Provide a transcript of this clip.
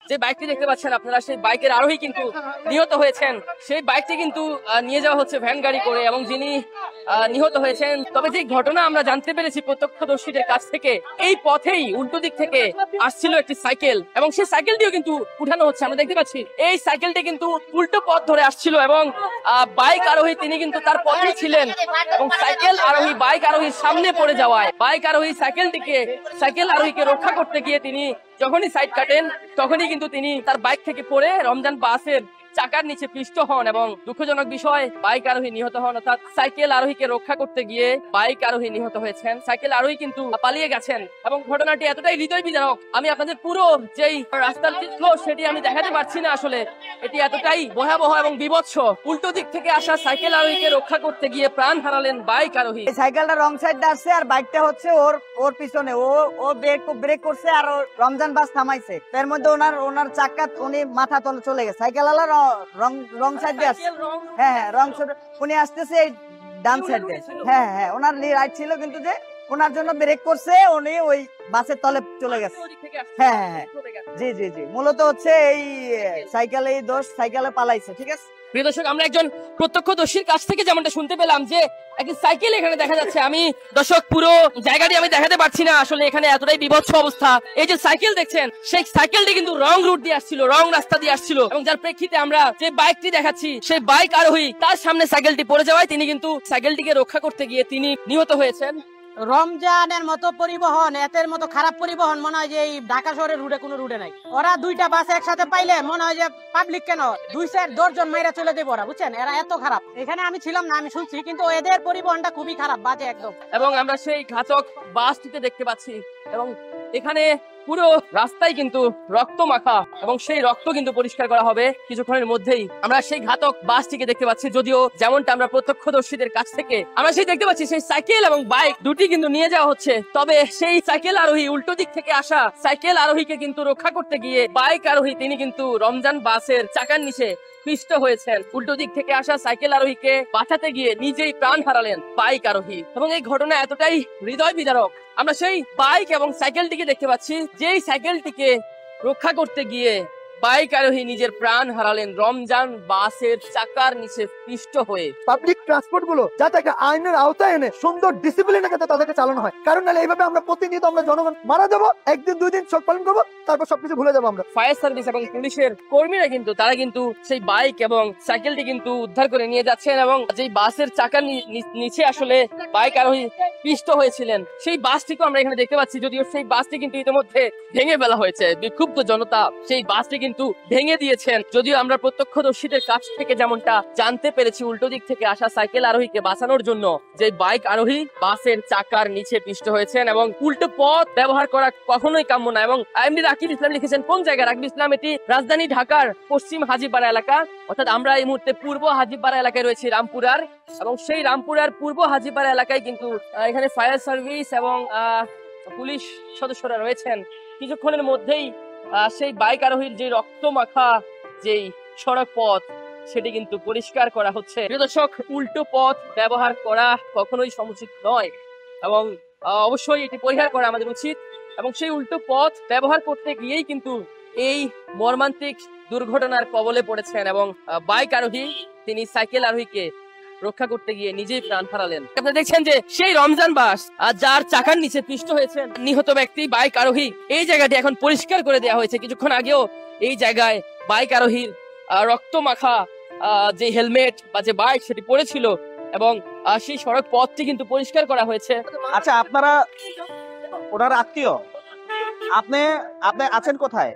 যে বাইকটি দেখতে পাচ্ছেন আপনারা, সেই বাইকের আরোহী কিন্তু নিহত হয়েছেন। সেই বাইকটি কিন্তু নিয়ে যাওয়া হচ্ছে ভ্যান গাড়ি করে, এবং যিনি নিহত হয়েছেন, তবে যে ঘটনা আমরা জানতে পেরেছি প্রত্যক্ষদর্শীদের কাছ থেকে, এই পথেই উল্টো দিক থেকে আসছিল একটি সাইকেল, এবং সেই সাইকেলটিও কিন্তু উঠানো হচ্ছে। আমরা দেখতে পাচ্ছি এই সাইকেলটি কিন্তু উল্টো পথ ধরে আসছিল, এবং বাইক আরোহী তিনি কিন্তু তার পথেই ছিলেন, এবং সাইকেল আরোহী বাইক আরোহীর সামনে পড়ে যাওয়ায় বাইক আরোহী সাইকেল আরোহীকে রক্ষা করতে গিয়ে তিনি যখনই সাইড কাটেন, তখনই কিন্তু তিনি তার বাইক থেকে পড়ে রমজান বাসের চাকার নিচে পিষ্ট হন, এবং দুঃখজনক বিষয় বাইক আরোহী নিহত হন। অর্থাৎ সাইকেল আরোহীকে রক্ষা করতে গিয়ে বাইক আরোহী নিহত হয়েছেন, সাইকেল আরোহী কিন্তু পালিয়ে গেছেন। এবং ঘটনাটি এতটাই হৃদয় বিদারক, আমি আপনাদের পুরো যেই রাস্তার চিত্র সেটি আমি দেখাতে পারছি না। আসলে এটি এতটাই ভয়াবহ এবং বিভৎস। উল্টো দিক থেকে আসা সাইকেল আরোহীকে রক্ষা করতে গিয়ে প্রাণ হারালেন বাইক আরোহী। সাইকেলটা রং সাইডে আসছে আর বাইকটা হচ্ছে ওর পিছনে, ও ব্রেক করছে আর রমজান বাস থামাইছে। এর মধ্যে ওনার চাকা উনি মাথা তলে চলে গেছে। সাইকেল আলা রং সাইডে আসছে। হ্যাঁ, রং সাইড উনি আসতেছে ডান সাইডে। হ্যাঁ, ওনার রাইট ছিল, কিন্তু যে ওনার জন্য ব্রেক করছে, উনি ওই বাসের তলে চলে গেছে। হ্যাঁ, জি, মূলত হচ্ছে এই সাইকেলেই দোষ, সাইকেলে পালাইছে। ঠিক আছে প্রিয় দর্শক, আমরা একজন প্রত্যক্ষদর্শীর কাছ থেকে যেমনটা শুনতে পেলাম যে একটি সাইকেল এখানে দেখা যাচ্ছে। আমি দর্শক পুরো জায়গাটি আমি দেখাতে পারছি না, আসলে এখানে এতটাই বিভৎস অবস্থা। এই যে সাইকেল দেখছেন, সেই সাইকেলটি কিন্তু রং রুট দিয়ে আসছিল, রং রাস্তা দিয়ে আসছিল, এবং যার প্রেক্ষিতে আমরা যে বাইকটি দেখাচ্ছি, সেই বাইক আরোহী তার সামনে সাইকেলটি পড়ে যাওয়ায় তিনি কিন্তু সাইকেলটিকে রক্ষা করতে গিয়ে তিনি নিহত হয়েছেন। রমজানের মতো পরিবহন, এতের মতো খারাপ পরিবহন মনে হয় যে এই ঢাকা শহরের রুটে কোনো রুটে নাই। ওরা দুইটা বাস একসাথে পাইলে মনে হয় যে পাবলিক কেন 2-4 জন মাইরা চলে দেবো ওরা, বুঝছেন? এরা এত খারাপ। এখানে আমি ছিলাম না, আমি শুনছি, কিন্তু এদের পরিবহনটা খুবই খারাপ, বাজে একদম। এবং আমরা সেই ঘাতক বাসটিতে দেখতে পাচ্ছি, এবং এখানে পুরো রাস্তায় কিন্তু রক্ত মাখা, এবং সেই রক্ত কিন্তু পরিষ্কার করা হবে কিছুক্ষণের মধ্যেই। আমরা সেই ঘাতক বাসটিকে দেখতে পাচ্ছি, যদিও যেমনটা আমরা প্রত্যক্ষদর্শীদের কাছ থেকে আমরা সেই দেখতে পাচ্ছি, সেই সাইকেল এবং বাইক দুটি কিন্তু নিয়ে যাওয়া হচ্ছে। তবে সেই সাইকেল আরোহী, উল্টো দিক থেকে আসা সাইকেল আরোহীকে কিন্তু রক্ষা করতে গিয়ে বাইক আরোহী তিনি কিন্তু রমজান বাসের চাকার নিচে পিষ্ট হয়েছেন। উল্টো দিক থেকে আসা সাইকেল আরোহীকে বাঁচাতে গিয়ে নিজেই প্রাণ হারালেন বাইক আরোহী, এবং এই ঘটনা এতটাই হৃদয় বিদারক। আমরা সেই বাইক এবং সাইকেলটিকে দেখতে পাচ্ছি, যেই সাইকেলটিকে রক্ষা করতে গিয়ে বাইক আরোহী নিজের প্রাণ হারালেন রমজান বাসের চাকার নিচে পিষ্ট হয়ে। পাবলিক ট্রান্সপোর্ট গুলো যাতে একটা আইনের আওতায় এনে সুন্দর ডিসিপ্লিনে যাতে তাদেরকে চালানো হয়, কারণ নাহলে এইভাবে আমরা প্রতিনিয়ত আমরা জনগণ মারা যাবো, একদিন 2 দিন শোক পালন করবো, তারপর সবকিছু ভুলে যাবো আমরা। ফায়ার সার্ভিস এবং পুলিশের কর্মীরা কিন্তু তারা কিন্তু সেই বাইক এবং সাইকেলটি কিন্তু উদ্ধার করে নিয়ে যাচ্ছেন, এবং যেই বাসের চাকার নিচে আসলে বাইক আরোহী পিষ্ট হয়েছিলেন, সেই বাসটিকে আমরা এখানে দেখতে পাচ্ছি। যদিও সেই বাসটি কিন্তু ইতিমধ্যে ভেঙে ফেলা হয়েছে, বিক্ষুব্ধ জনতা সেই বাসটি কিন্তু ভেঙে দিয়েছেন। যদিও আমরা প্রত্যক্ষদর্শীদের কাছ থেকে যেমনটা জানতে পেরেছি, উল্টো দিক থেকে আসা সাইকেল আরোহীকে বাঁচানোর জন্য যে বাইক আরোহী বাসের চাকার নিচে পিষ্ট হয়েছেন, এবং উল্টো পথ ব্যবহার করা কখনোই কাম্য না। এবং এমনি রাকিব ইসলাম লিখেছেন কোন জায়গায়, রাকিব ইসলাম এটি রাজধানী ঢাকার পশ্চিম হাজিপাড়া এলাকা, অর্থাৎ আমরা এই মুহূর্তে পূর্ব হাজিপাড়া এলাকায় রয়েছি, রামপুরার, এবং সেই রামপুরার পূর্ব হাজিপাড়া এলাকায় কিন্তু এখানে ফায়ার সার্ভিস এবং পুলিশ সদস্যরা রয়েছেন। কিছুক্ষণের মধ্যেই সেই বাইক আরোহীর যে রক্ত মাখা যেই সড়ক পথ সেটি কিন্তু পরিষ্কার করা হচ্ছে। প্রিয় দর্শক, উল্টো পথ ব্যবহার করা কখনোই সমুচিত নয়, এবং অবশ্যই এটি পরিহার করা আমাদের উচিত। এবং সেই উল্টো পথ ব্যবহার করতে গিয়েই কিন্তু এই মর্মান্তিক দুর্ঘটনার কবলে পড়েছেন, এবং বাইক আরোহী তিনি সাইকেল আরোহীকে রক্ষা করতে গিয়ে নিজেই প্রাণ হারালেন। আপনারা দেখছেন যে সেই রমজান বাস যার চাকার নিচে পিষ্ট হয়েছেন নিহত ব্যক্তি বাইক আরোহী, এই জায়গাটি এখন পরিষ্কার করে দেওয়া হয়েছে। কিছুক্ষণ আগেও এই জায়গায় বাইক আরোহীর রক্ত মাখা যে হেলমেট বা যে বাইক সেটি পড়েছিল, এবং সেই সড়ক পথটি কিন্তু পরিষ্কার করা হয়েছে। আচ্ছা, আপনারা ওনার আত্মীয়, আপনি আছেন কোথায়?